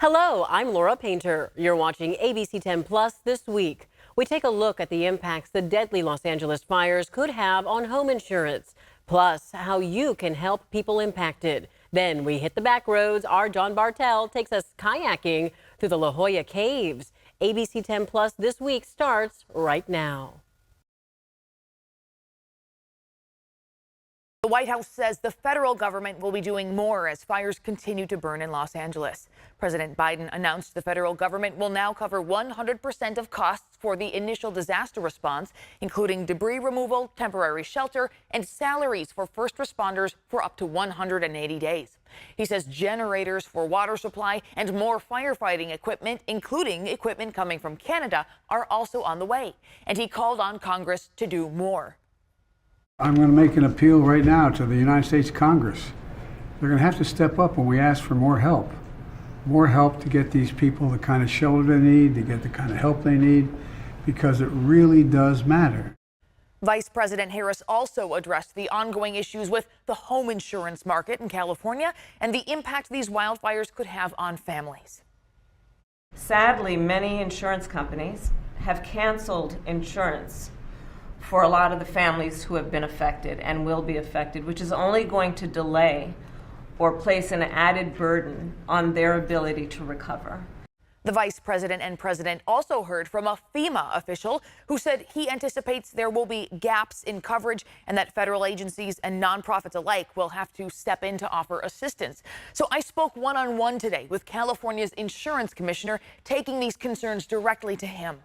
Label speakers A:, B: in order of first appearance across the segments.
A: Hello, I'm Laura Painter. You're watching ABC10 Plus this week. We take a look at the impacts the deadly Los Angeles fires could have on home insurance, plus how you can help people impacted. Then we hit the back roads. Our John Bartel takes us kayaking through the La Jolla Caves. ABC10 Plus this week starts right now.
B: The White House says the federal government will be doing more as fires continue to burn in Los Angeles. President Biden announced the federal government will now cover 100% of costs for the initial disaster response, including debris removal, temporary shelter, and salaries for first responders for up to 180 days. He says generators for water supply and more firefighting equipment, including equipment coming from Canada, are also on the way. And he called on Congress to do more.
C: I'm going to make an appeal right now to the United States Congress. They're going to have to step up when we ask for more help. More help to get these people the kind of shelter they need, to get the kind of help they need, because it really does matter.
B: Vice President Harris also addressed the ongoing issues with the home insurance market in California and the impact these wildfires could have on families.
D: Sadly, many insurance companies have canceled insurance for a lot of the families who have been affected and will be affected, which is only going to delay or place an added burden on their ability to recover.
B: The vice president and president also heard from a FEMA official who said he anticipates there will be gaps in coverage and that federal agencies and nonprofits alike will have to step in to offer assistance. So I spoke one-on-one today with California's insurance commissioner, taking these concerns directly to him.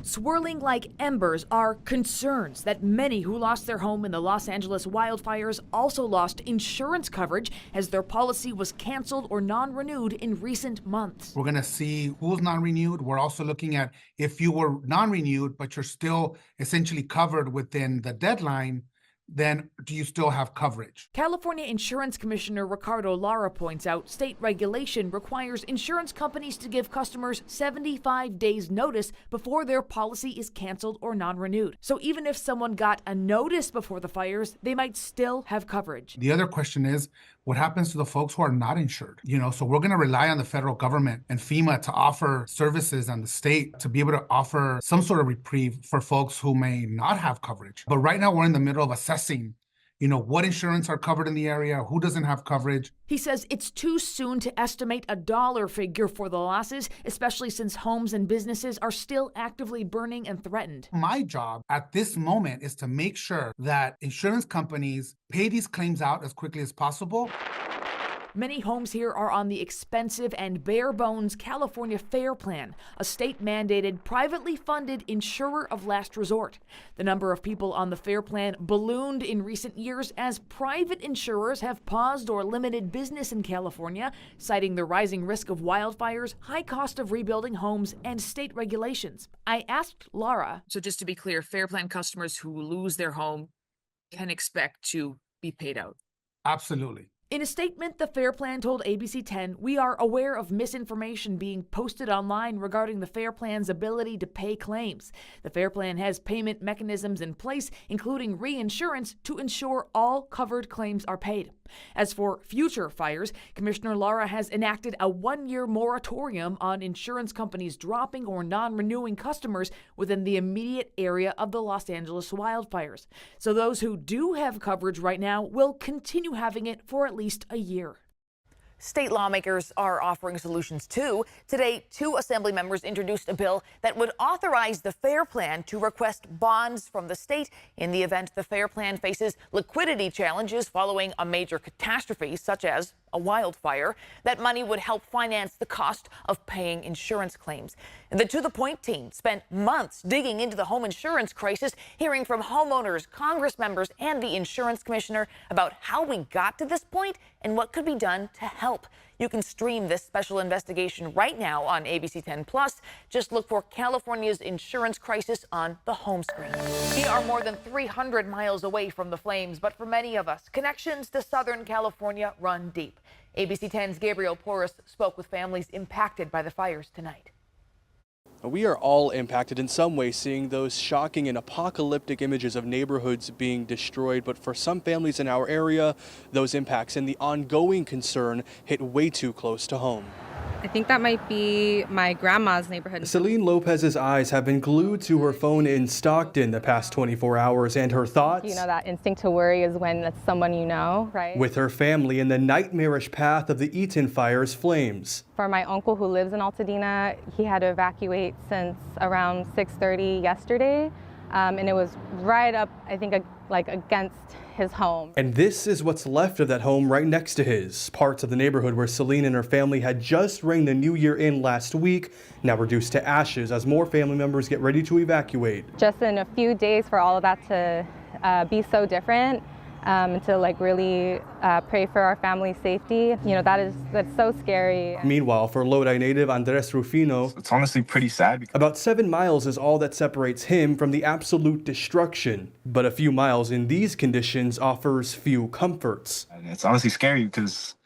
E: Swirling like embers are concerns that many who lost their home in the Los Angeles wildfires also lost insurance coverage as their policy was canceled or non-renewed in recent months.
F: We're going to see who's non-renewed. We're also looking at if you were non-renewed, but you're still essentially covered within the deadline, then do you still have coverage?
E: California Insurance Commissioner Ricardo Lara points out state regulation requires insurance companies to give customers 75 days notice before their policy is canceled or non-renewed. So even if someone got a notice before the fires, they might still have coverage.
F: The other question is, what happens to the folks who are not insured? So we're going to rely on the federal government and FEMA to offer services and the state to be able to offer some sort of reprieve for folks who may not have coverage. But right now we're in the middle of assessing what insurance are covered in the area, who doesn't have coverage.
E: He says it's too soon to estimate a dollar figure for the losses, especially since homes and businesses are still actively burning and threatened.
F: My job at this moment is to make sure that insurance companies pay these claims out as quickly as possible.
E: Many homes here are on the expensive and bare-bones California FAIR Plan, a state-mandated, privately funded insurer of last resort. The number of people on the FAIR Plan ballooned in recent years as private insurers have paused or limited business in California, citing the rising risk of wildfires, high cost of rebuilding homes, and state regulations. I asked Laura.
G: So just to be clear, FAIR Plan customers who lose their home can expect to be paid out?
F: Absolutely.
E: In a statement, the FAIR Plan told ABC10, "We are aware of misinformation being posted online regarding the FAIR Plan's ability to pay claims. The FAIR Plan has payment mechanisms in place, including reinsurance, to ensure all covered claims are paid." As for future fires, Commissioner Lara has enacted a one-year moratorium on insurance companies dropping or non-renewing customers within the immediate area of the Los Angeles wildfires. So those who do have coverage right now will continue having it for at least a year.
B: State lawmakers are offering solutions too. Today, 2 assembly members introduced a bill that would authorize the FAIR Plan to request bonds from the state in the event the FAIR Plan faces liquidity challenges following a major catastrophe such as a wildfire. That money would help finance the cost of paying insurance claims. The To The Point team spent months digging into the home insurance crisis, hearing from homeowners, Congress members, and the insurance commissioner about how we got to this point and what could be done to help. You can stream this special investigation right now on ABC10 Plus. Just look for California's insurance crisis on the home screen. We are more than 300 miles away from the flames, but for many of us, connections to Southern California run deep. ABC10's Gabriel Porras spoke with families impacted by the fires tonight.
H: We are all impacted in some way seeing those shocking and apocalyptic images of neighborhoods being destroyed. But for some families in our area, those impacts and the ongoing concern hit way too close to home.
I: I think that might be my grandma's neighborhood.
H: Celine Lopez's eyes have been glued to her phone in Stockton the past 24 hours, and her thoughts,
I: You know, that instinct to worry is when it's someone you know, right?
H: with her family in the nightmarish path of the Eaton fire's flames.
I: For my uncle who lives in Altadena, he had to evacuate since around 6:30 yesterday, and it was right up, I think, like against his home.
H: And this is what's left of that home right next to his. Parts of the neighborhood where Celine and her family had just rang the new year in last week, now reduced to ashes as more family members get ready to evacuate.
I: Just in a few days for all of that to be so different, and to like really pray for our family's safety. You know, that's so scary.
H: Meanwhile, for Lodi native Andres Rufino,
J: it's honestly pretty sad.
H: About 7 miles is all that separates him from the absolute destruction. But a few miles in these conditions offers few comforts.
J: And it's honestly scary because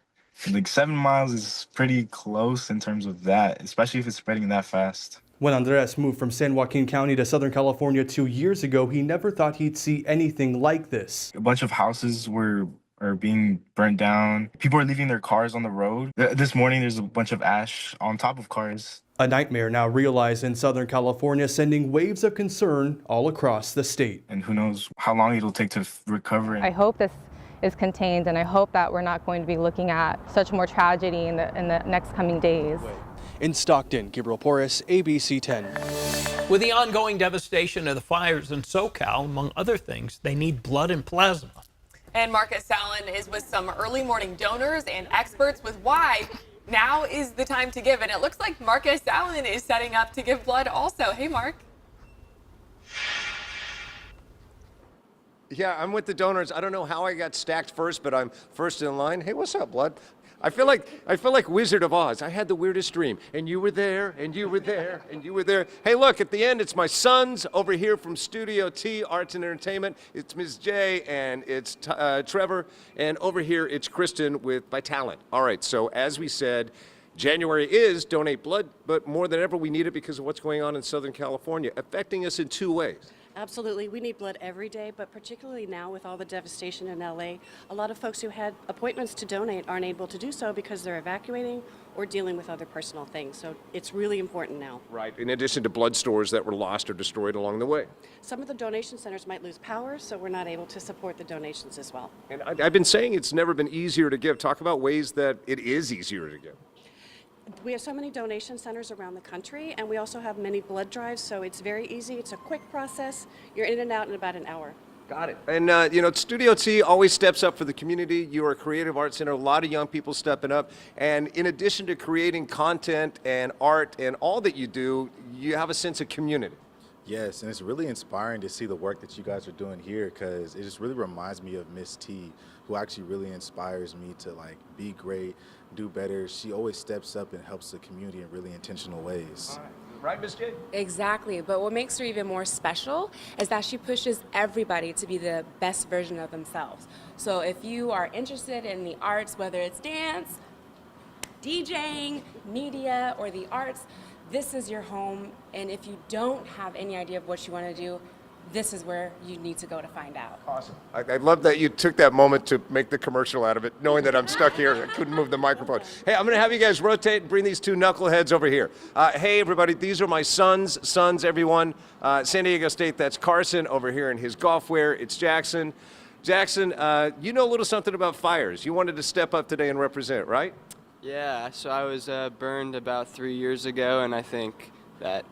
J: like 7 miles is pretty close in terms of that, especially if it's spreading that fast.
H: When Andres moved from San Joaquin County to Southern California 2 years ago, he never thought he'd see anything like this.
J: A bunch of houses are being burnt down. People are leaving their cars on the road. This morning, there's a bunch of ash on top of cars.
H: A nightmare now realized in Southern California, sending waves of concern all across the state.
J: And who knows how long it'll take to recover.
I: I hope this is contained, and I hope that we're not going to be looking at such more tragedy in the next coming days.
H: In Stockton, Gabriel Porras, ABC10.
K: With the ongoing devastation of the fires in SoCal, among other things, they need blood and plasma.
L: And Marcus Allen is with some early morning donors and experts with why now is the time to give. And it looks like Marcus Allen is setting up to give blood also. Hey, Mark.
M: Yeah, I'm with the donors. I don't know how I got stacked first, but I'm first in line. Hey, what's up, blood? I feel like Wizard of Oz. I had the weirdest dream, and you were there, and you were there, and you were there. Hey, look, at the end, it's my sons over here from Studio T, Arts and Entertainment. It's Ms. J, and it's Trevor, and over here, it's Kristen with By Talent. All right, so as we said, January is Donate Blood, but more than ever, we need it because of what's going on in Southern California, affecting us in two ways.
N: Absolutely. We need blood every day, but particularly now with all the devastation in LA, a lot of folks who had appointments to donate aren't able to do so because they're evacuating or dealing with other personal things. So it's really important now.
M: Right, in addition to blood stores that were lost or destroyed along the way.
N: Some of the donation centers might lose power, so we're not able to support the donations as well.
M: And I've been saying it's never been easier to give. Talk about ways that it is easier to give.
N: We have so many donation centers around the country, and we also have many blood drives, so it's very easy. It's a quick process. You're in and out in about an hour.
M: Got it. And, you know, Studio T always steps up for the community. You are a creative arts center, a lot of young people stepping up. And in addition to creating content and art and all that you do, you have a sense of community.
O: Yes, and it's really inspiring to see the work that you guys are doing here because it just really reminds me of Miss T, who actually really inspires me to like be great, do better. She always steps up and helps the community in really intentional ways.
M: Right, Miss J?
P: Exactly, but what makes her even more special is that she pushes everybody to be the best version of themselves. So if you are interested in the arts, whether it's dance, DJing, media, or the arts, this is your home. And if you don't have any idea of what you want to do, this is where you need to go to find out.
M: Awesome. I love that you took that moment to make the commercial out of it, knowing that I'm stuck here. I couldn't move the microphone. Hey, I'm going to have you guys rotate and bring these two knuckleheads over here. Hey, everybody, these are my sons, everyone. San Diego State, that's Carson over here in his golf wear. It's Jackson. Jackson, you know a little something about fires. You wanted to step up today and represent, right?
Q: Yeah, so I was burned about 3 years ago, and I think that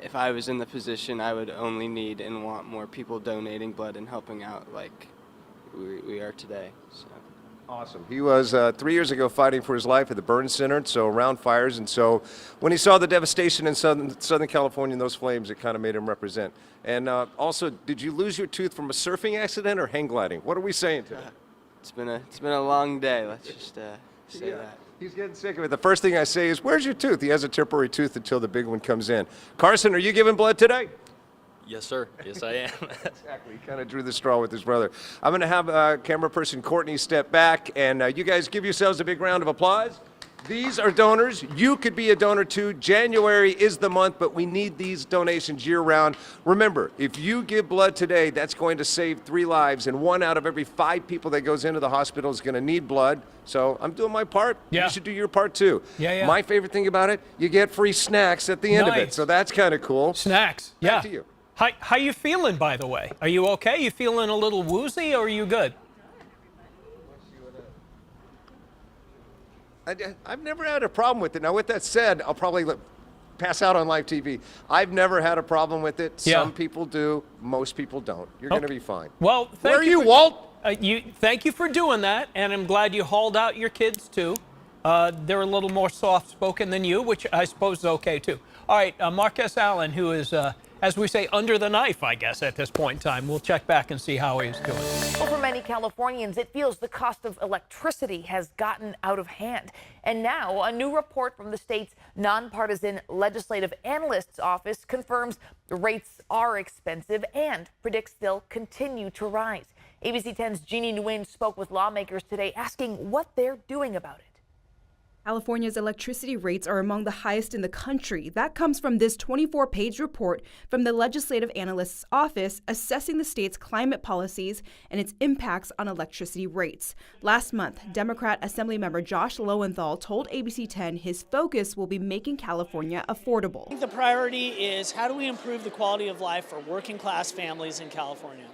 Q: if I was in the position, I would only need and want more people donating blood and helping out like we are today. So.
M: Awesome. He was 3 years ago fighting for his life at the burn center, so around fires. And so when he saw the devastation in Southern California and those flames, it kind of made him represent. And also, did you lose your tooth from a surfing accident or hang gliding? What are we saying today?
Q: It's been a long day. Let's just say that.
M: He's getting sick of it. The first thing I say is, where's your tooth? He has a temporary tooth until the big one comes in. Carson, are you giving blood today?
R: Yes, sir. Yes, I am.
M: Exactly. He kind of drew the straw with his brother. I'm going to have camera person Courtney step back, and you guys give yourselves a big round of applause. These are donors. You could be a donor too. January is the month, but we need these donations year-round. Remember, if you give blood today, that's going to save 3 lives, and 1 out of every 5 people that goes into the hospital is going to need blood. So I'm doing my part.
K: Yeah.
M: You should do your part too.
K: Yeah.
M: My favorite thing about it, you get free snacks at the end of it. So that's kind of cool.
K: Snacks.
M: Back to you.
K: How you feeling, by the way? Are you okay? You feeling a little woozy, or are you good?
M: I've never had a problem with it. Now, with that said, I'll probably pass out on live TV. I've never had a problem with it.
K: Yeah.
M: Some people do. Most people don't. You're going to be fine.
K: Well,
M: where are you, Walt?
K: Thank you for doing that, and I'm glad you hauled out your kids, too. They're a little more soft-spoken than you, which I suppose is okay, too. All right, Marquez Allen, who is, as we say, under the knife, I guess, at this point in time. We'll check back and see how he's doing.
B: Well, for many Californians, it feels the cost of electricity has gotten out of hand. And now a new report from the state's nonpartisan legislative analyst's office confirms the rates are expensive and predicts they'll continue to rise. ABC 10's Jeannie Nguyen spoke with lawmakers today asking what they're doing about it.
S: California's electricity rates are among the highest in the country. That comes from this 24-page report from the Legislative Analyst's Office assessing the state's climate policies and its impacts on electricity rates. Last month, Democrat Assemblymember Josh Lowenthal told ABC 10 his focus will be making California affordable.
T: I think the priority is how do we improve the quality of life for working-class families in California?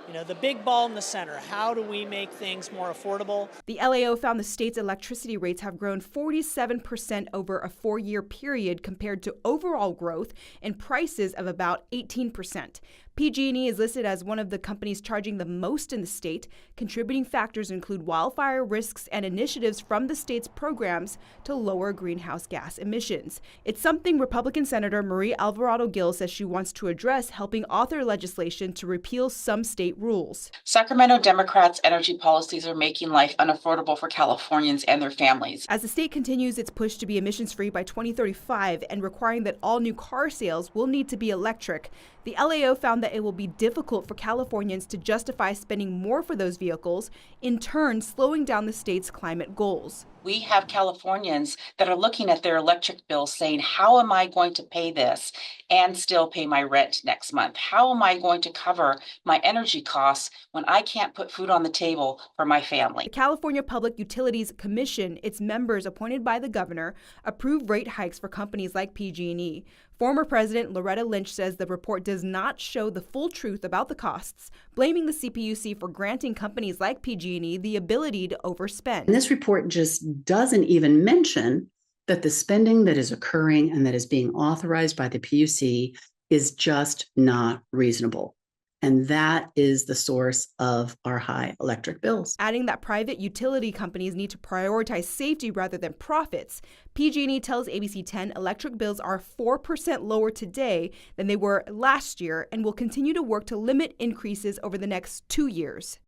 T: You know, the big ball in the center, how do we make things more affordable?
S: The LAO found the state's electricity rates have grown 47% over a 4-year period compared to overall growth in prices of about 18%. PG&E is listed as one of the companies charging the most in the state. Contributing factors include wildfire risks and initiatives from the state's programs to lower greenhouse gas emissions. It's something Republican Senator Marie Alvarado-Gil says she wants to address, helping author legislation to repeal some state rules.
U: Sacramento Democrats' energy policies are making life unaffordable for Californians and their families.
S: As the state continues its push to be emissions-free by 2035 and requiring that all new car sales will need to be electric, the LAO found that it will be difficult for Californians to justify spending more for those vehicles, in turn slowing down the state's climate goals.
U: We have Californians that are looking at their electric bills saying, how am I going to pay this and still pay my rent next month? How am I going to cover my energy costs when I can't put food on the table for my family?
S: The California Public Utilities Commission, its members appointed by the governor, approved rate hikes for companies like PG&E. Former President Loretta Lynch says the report does not show the full truth about the costs, blaming the CPUC for granting companies like PG&E the ability to overspend.
V: And this report just doesn't even mention that the spending that is occurring and that is being authorized by the PUC is just not reasonable. And that is the source of our high electric bills.
S: Adding that private utility companies need to prioritize safety rather than profits. PG&E tells ABC 10 electric bills are 4% lower today than they were last year and will continue to work to limit increases over the next 2 years.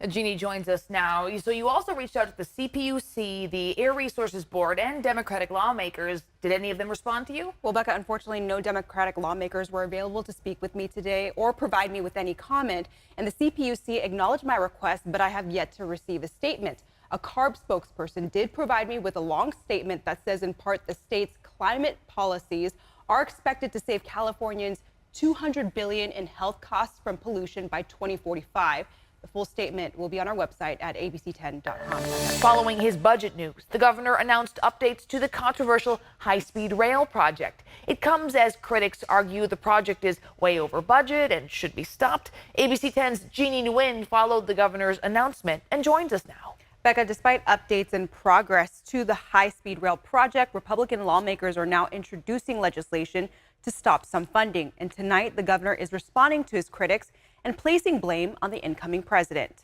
B: Jeannie joins us now. So you also reached out to the CPUC, the Air Resources Board, and Democratic lawmakers. Did any of them respond to you?
W: Well, Becca, unfortunately, no Democratic lawmakers were available to speak with me today or provide me with any comment. And the CPUC acknowledged my request, but I have yet to receive a statement. A CARB spokesperson did provide me with a long statement that says, in part, the state's climate policies are expected to save Californians $200 billion in health costs from pollution by 2045. The full statement will be on our website at abc10.com.
B: Following his budget news, the governor announced updates to the controversial high-speed rail project. It comes as critics argue the project is way over budget and should be stopped. ABC 10's Jeannie Nguyen followed the governor's announcement and joins us now.
W: Becca, despite updates and progress to the high-speed rail project, Republican lawmakers are now introducing legislation to stop some funding. And tonight, the governor is responding to his critics and placing blame on the incoming president.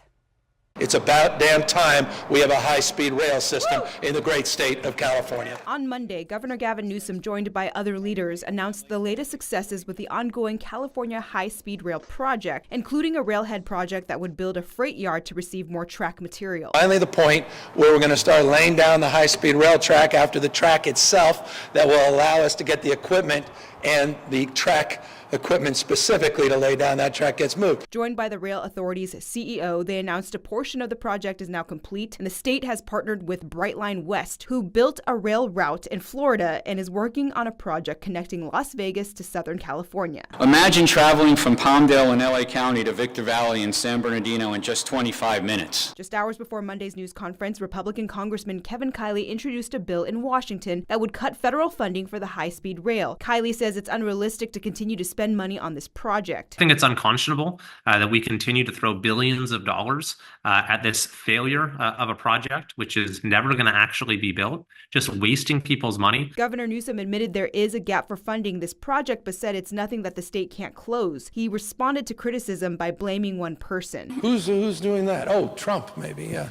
X: It's about damn time we have a high-speed rail system in the great state of California.
S: On Monday, Governor Gavin Newsom, joined by other leaders, announced the latest successes with the ongoing California high-speed rail project, including a railhead project that would build a freight yard to receive more track material.
X: Finally, the point where we're going to start laying down the high-speed rail track after the track itself that will allow us to get the equipment and the track equipment specifically to lay down that track gets moved.
S: Joined by the Rail Authority's CEO, they announced a portion of the project is now complete, and the state has partnered with Brightline West, who built a rail route in Florida and is working on a project connecting Las Vegas to Southern California.
A: Imagine traveling from Palmdale in LA County to Victor Valley in San Bernardino in just 25 minutes.
S: Just hours before Monday's news conference, Republican Congressman Kevin Kiley introduced a bill in Washington that would cut federal funding for the high-speed rail. Kiley says it's unrealistic to continue to spend money on this project.
C: I think it's unconscionable that we continue to throw billions of dollars at this failure of a project, which is never going to actually be built, just wasting people's money.
S: Governor Newsom admitted there is a gap for funding this project, but said it's nothing that the state can't close. He responded to criticism by blaming one person.
X: Who's doing that? Oh, Trump, maybe, yeah.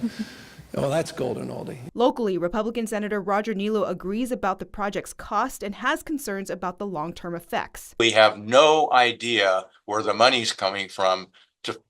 X: Well, that's golden oldie.
S: Locally, Republican Senator Roger Nilo agrees about the project's cost and has concerns about the long-term effects.
X: We have no idea where the money's coming from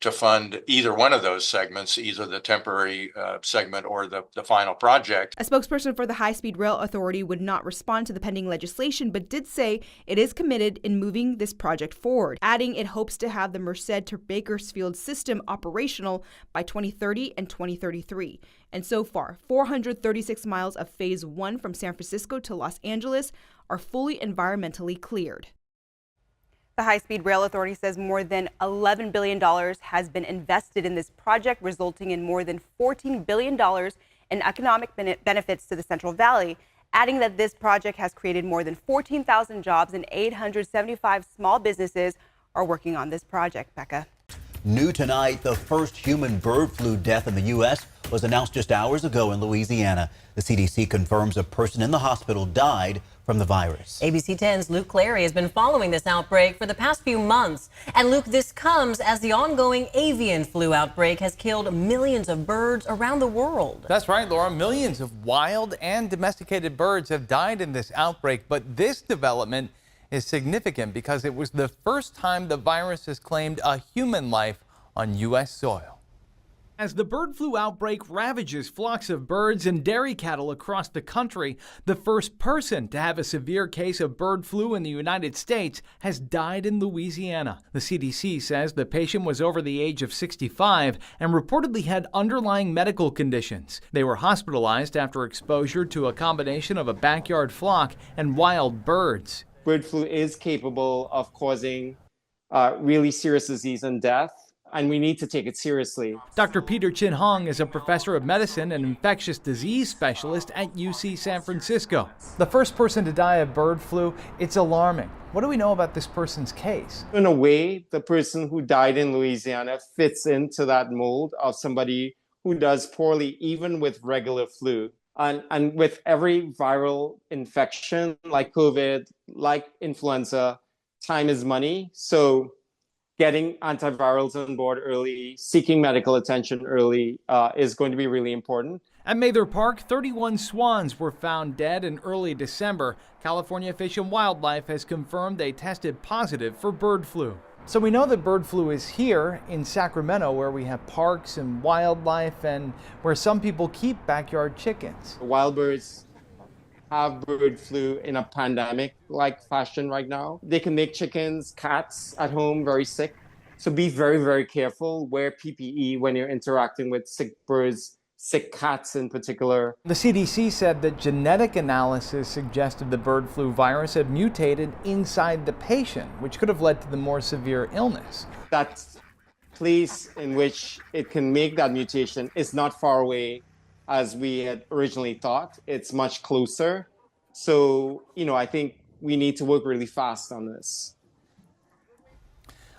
X: to fund either one of those segments, either the temporary segment or the final project.
S: A spokesperson for the High-Speed Rail Authority would not respond to the pending legislation, but did say it is committed in moving this project forward, adding it hopes to have the Merced to Bakersfield system operational by 2030 and 2033. And so far, 436 miles of Phase 1 from San Francisco to Los Angeles are fully environmentally cleared.
W: The High-Speed Rail Authority says more than $11 billion has been invested in this project, resulting in more than $14 billion in economic benefits to the Central Valley, adding that this project has created more than 14,000 jobs and 875 small businesses are working on this project. Becca.
D: New tonight, the first human bird flu death in the U.S. was announced just hours ago in Louisiana. The CDC confirms a person in the hospital died from the virus.
G: ABC10's Luke Clary has been following this outbreak for the past few months. And Luke, this comes as the ongoing avian flu outbreak has killed millions of birds around the world.
Y: That's right, Laura. Millions of wild and domesticated birds have died in this outbreak. But this development is significant because it was the first time the virus has claimed a human life on U.S. soil.
K: As the bird flu outbreak ravages flocks of birds and dairy cattle across the country, the first person to have a severe case of bird flu in the United States has died in Louisiana. The CDC says the patient was over the age of 65 and reportedly had underlying medical conditions. They were hospitalized after exposure to a combination of a backyard flock and wild birds.
Z: Bird flu is capable of causing really serious disease and death, and we need to take it seriously.
K: Dr. Peter Chin Hong is a professor of medicine and infectious disease specialist at UC San Francisco. The first person to die of bird flu, it's alarming. What do we know about this person's case?
Z: In a way, the person who died in Louisiana fits into that mold of somebody who does poorly even with regular flu. And with every viral infection like COVID, like influenza, time is money. So getting antivirals on board early, seeking medical attention early is going to be really important.
K: At Mather Park, 31 swans were found dead in early December. California Fish and Wildlife has confirmed they tested positive for bird flu. So we know that bird flu is here in Sacramento, where we have parks and wildlife and where some people keep backyard chickens.
Z: Wild birds have bird flu in a pandemic-like fashion right now. They can make chickens, cats at home very sick. So be very, very careful. Wear PPE when you're interacting with sick birds, sick cats in particular.
K: The CDC said that genetic analysis suggested the bird flu virus had mutated inside the patient, which could have led to the more severe illness.
Z: That place in which it can make that mutation is not far away as we had originally thought. It's much closer. So, I think we need to work really fast on this.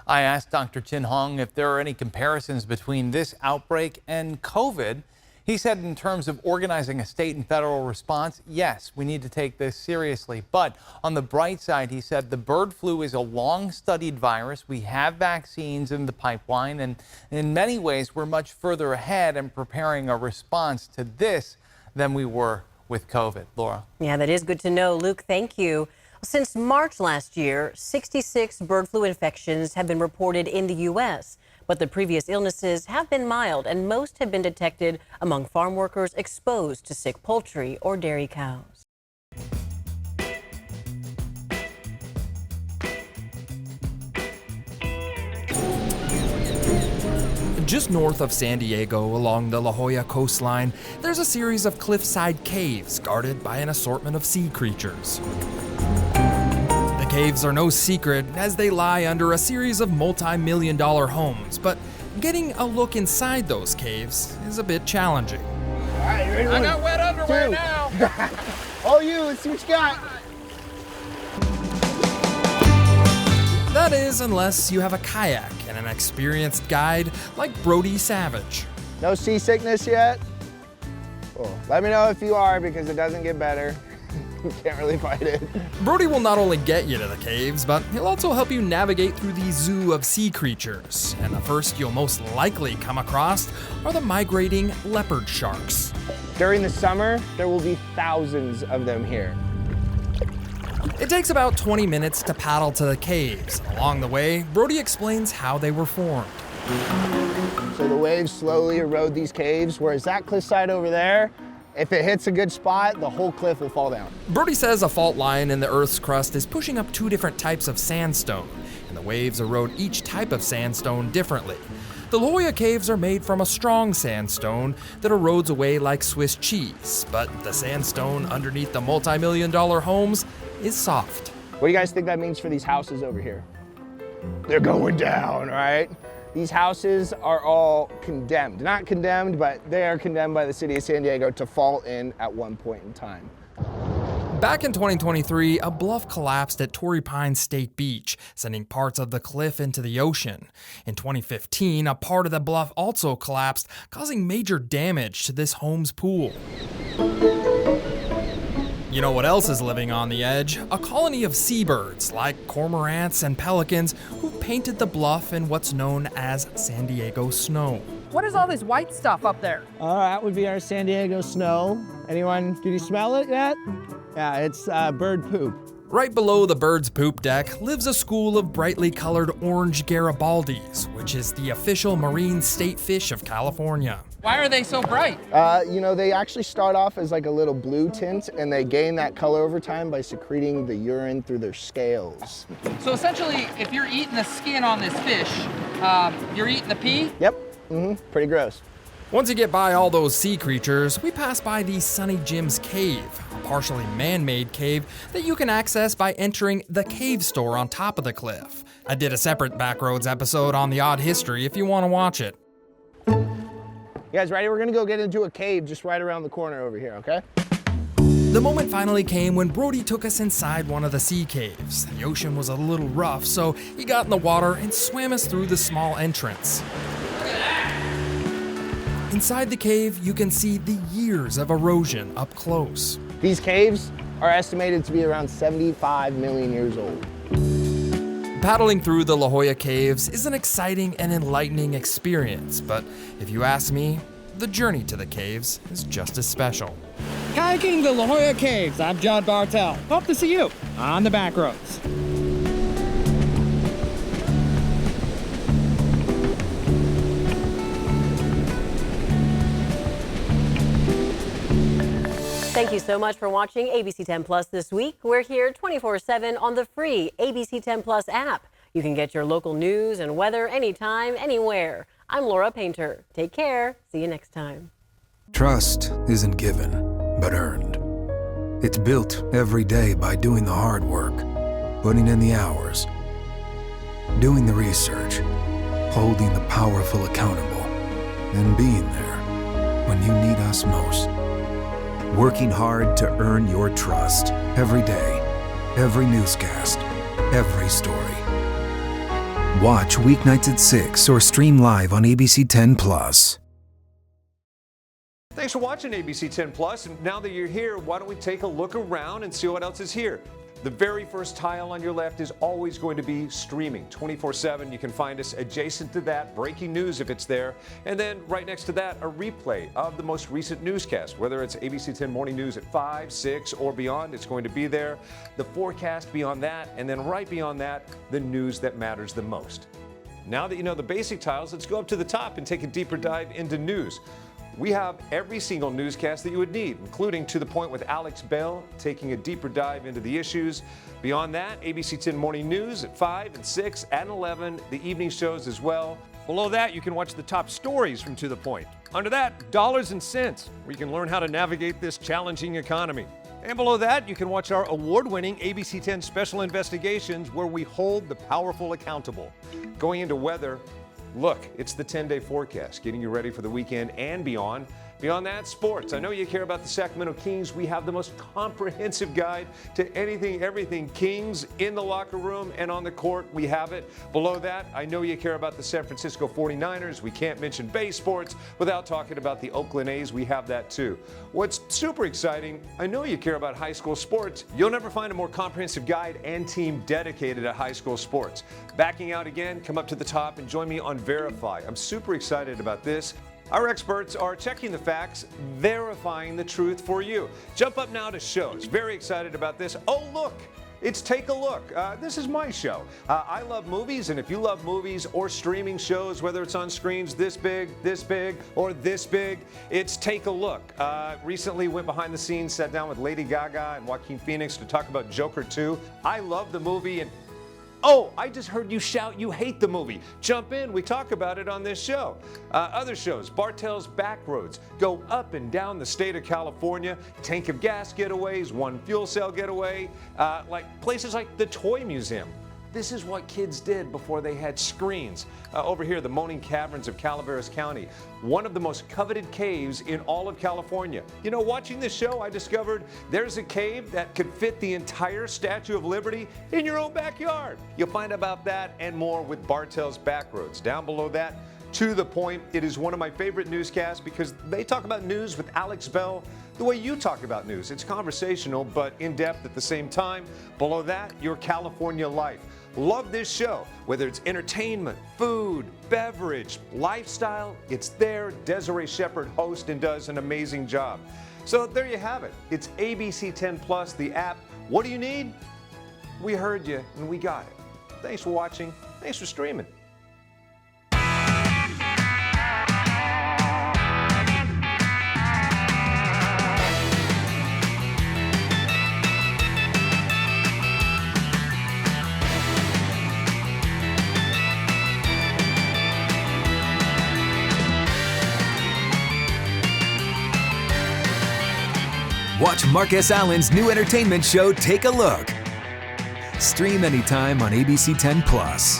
Y: I asked Dr. Chin Hong if there are any comparisons between this outbreak and COVID. He said in terms of organizing a state and federal response, yes, we need to take this seriously. But on the bright side, he said the bird flu is a long-studied virus. We have vaccines in the pipeline, and in many ways, we're much further ahead in preparing a response to this than we were with COVID. Laura?
G: Yeah, that is good to know. Luke, thank you. Since March last year, 66 bird flu infections have been reported in the U.S., but the previous illnesses have been mild, and most have been detected among farm workers exposed to sick poultry or dairy cows.
E: Just north of San Diego, along the La Jolla coastline, there's a series of cliffside caves guarded by an assortment of sea creatures. The caves are no secret, as they lie under a series of multi-million-dollar homes, but getting a look inside those caves is a bit challenging.
F: All right, you ready? I got wet underwear now. Oh, let's see what you got.
E: That is, unless you have a kayak and an experienced guide like Brody Savage.
F: No seasickness yet? Well, let me know if you are, because it doesn't get better. You can't really fight it.
E: Brody will not only get you to the caves, but he'll also help you navigate through the zoo of sea creatures. And the first you'll most likely come across are the migrating leopard sharks.
F: During the summer, there will be thousands of them here.
E: It takes about 20 minutes to paddle to the caves. Along the way, Brody explains how they were formed.
F: So the waves slowly erode these caves, whereas that cliffside over there, if it hits a good spot, the whole cliff will fall down.
E: Brody says a fault line in the Earth's crust is pushing up two different types of sandstone, and the waves erode each type of sandstone differently. The La Jolla Caves are made from a strong sandstone that erodes away like Swiss cheese, but the sandstone underneath the multi-million-dollar homes is soft.
F: What do you guys think that means for these houses over here? They're going down, right? These houses are all condemned. Not condemned, but they are condemned by the city of San Diego to fall in at one point in time.
E: Back in 2023, a bluff collapsed at Torrey Pines State Beach, sending parts of the cliff into the ocean. In 2015, a part of the bluff also collapsed, causing major damage to this home's pool. You know what else is living on the edge? A colony of seabirds, like cormorants and pelicans, who painted the bluff in what's known as San Diego snow.
H: What is all this white stuff up there?
F: That would be our San Diego snow. Anyone, did you smell it yet? Yeah, it's bird poop.
E: Right below the bird's poop deck lives a school of brightly colored orange Garibaldis, which is the official marine state fish of California.
H: Why are they so bright?
F: They actually start off as like a little blue tint, and they gain that color over time by secreting the urine through their scales.
H: So essentially, if you're eating the skin on this fish, you're eating the pee?
F: Yep, pretty gross.
E: Once you get by all those sea creatures, we pass by the Sunny Jim's Cave, a partially man-made cave that you can access by entering the cave store on top of the cliff. I did a separate Backroads episode on the odd history if you want to watch it.
F: You guys ready? We're gonna go get into a cave just right around the corner over here, okay?
E: The moment finally came when Brody took us inside one of the sea caves. The ocean was a little rough, so he got in the water and swam us through the small entrance. Inside the cave, you can see the years of erosion up close.
F: These caves are estimated to be around 75 million years old.
E: Paddling through the La Jolla Caves is an exciting and enlightening experience, but if you ask me, the journey to the caves is just as special.
H: Kayaking the La Jolla Caves, I'm John Bartel. Hope to see you on the Backroads.
G: Thank you so much for watching ABC 10 Plus this week. We're here 24/7 on the free ABC 10 Plus app. You can get your local news and weather anytime, anywhere. I'm Laura Painter. Take care. See you next time.
I: Trust isn't given, but earned. It's built every day by doing the hard work, putting in the hours, doing the research, holding the powerful accountable, and being there when you need us most. Working hard to earn your trust every day, every newscast, every story. Watch weeknights at 6 or stream live on ABC 10 Plus.
M: Thanks for watching ABC 10 Plus. And now that you're here, why don't we take a look around and see what else is here? The very first tile on your left is always going to be streaming 24/7. You can find us adjacent to that, breaking news if it's there. And then right next to that, a replay of the most recent newscast. Whether it's ABC 10 Morning News at 5, 6, or beyond, it's going to be there. The forecast beyond that, and then right beyond that, the news that matters the most. Now that you know the basic tiles, let's go up to the top and take a deeper dive into news. We have every single newscast that you would need, including To the Point with Alex Bell, taking a deeper dive into the issues. Beyond that, ABC 10 Morning News at 5 and 6 and 11, the evening shows as well. Below that, you can watch the top stories from To The Point. Under that, Dollars and Cents, where you can learn how to navigate this challenging economy. And below that, you can watch our award-winning ABC10 Special Investigations, where we hold the powerful accountable. Going into weather, look, it's the 10-day forecast, getting you ready for the weekend and beyond. Beyond that, sports. I know you care about the Sacramento Kings. We have the most comprehensive guide to anything, everything Kings in the locker room and on the court. We have it. Below that, I know you care about the San Francisco 49ers. We can't mention Bay Sports without talking about the Oakland A's. We have that too. What's super exciting, I know you care about high school sports. You'll never find a more comprehensive guide and team dedicated to high school sports. Backing out again, come up to the top and join me on Verify. I'm super excited about this. Our experts are checking the facts, verifying the truth for you. Jump up now to shows. Very excited about this. Oh, look, it's Take a Look. This is my show. I love movies, and if you love movies or streaming shows, whether it's on screens this big, or this big, it's Take a Look. Recently went behind the scenes, sat down with Lady Gaga and Joaquin Phoenix to talk about Joker 2. I love the movie, and oh, I just heard you shout you hate the movie. Jump in, we talk about it on this show. Other shows, Bartell's Backroads, go up and down the state of California, tank of gas getaways, one fuel cell getaway, like places like the Toy Museum. This is what kids did before they had screens. Over here, the Moaning Caverns of Calaveras County, one of the most coveted caves in all of California. You know, watching this show, I discovered there's a cave that could fit the entire Statue of Liberty in your own backyard. You'll find about that and more with Bartell's Backroads. Down below that, To The Point. It is one of my favorite newscasts because they talk about news with Alex Bell the way you talk about news. It's conversational, but in-depth at the same time. Below that, Your California Life. Love this show. Whether it's entertainment, food, beverage, lifestyle, it's there. Desiree Shepherd hosts and does an amazing job. So there you have it. It's ABC10 Plus, the app. What do you need? We heard you and we got it. Thanks for watching. Thanks for streaming.
J: Watch Marcus Allen's new entertainment show, Take a Look. Stream anytime on ABC10 Plus.